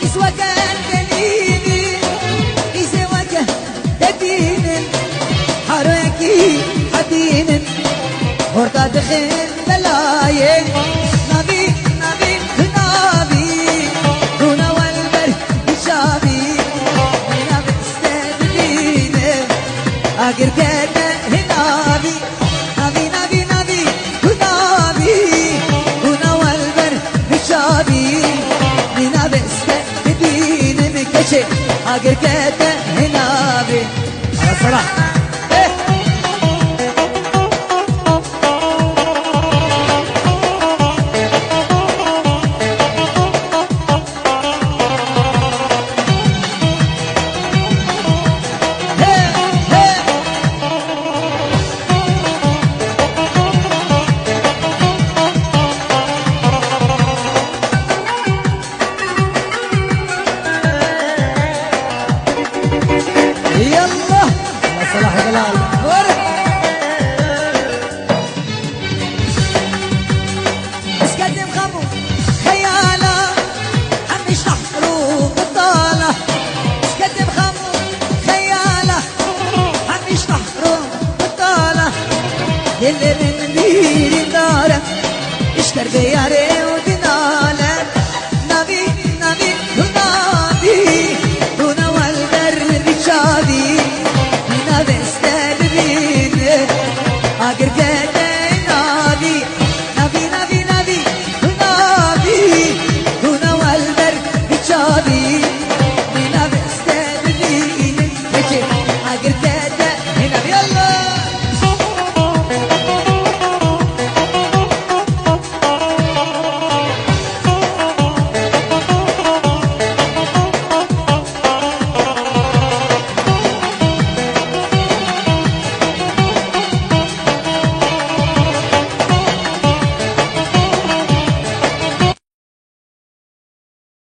إسوكان كنيني إسوكان تدين حركي حدين ورطة دخل دلاين نبي نبي نبي هنا والبر شابي هنا بستدين أجر كده نبي نبي نبي نبي نبي هنا والبر شابي هنا بستدين مكشي أجر كده نبي على صلاح صلاح جلال اسقدم خمو خياله عم يشحروا بطاله اسقدم خمو خياله عم يشحروا بطاله اللي من بير داره اشتر بياري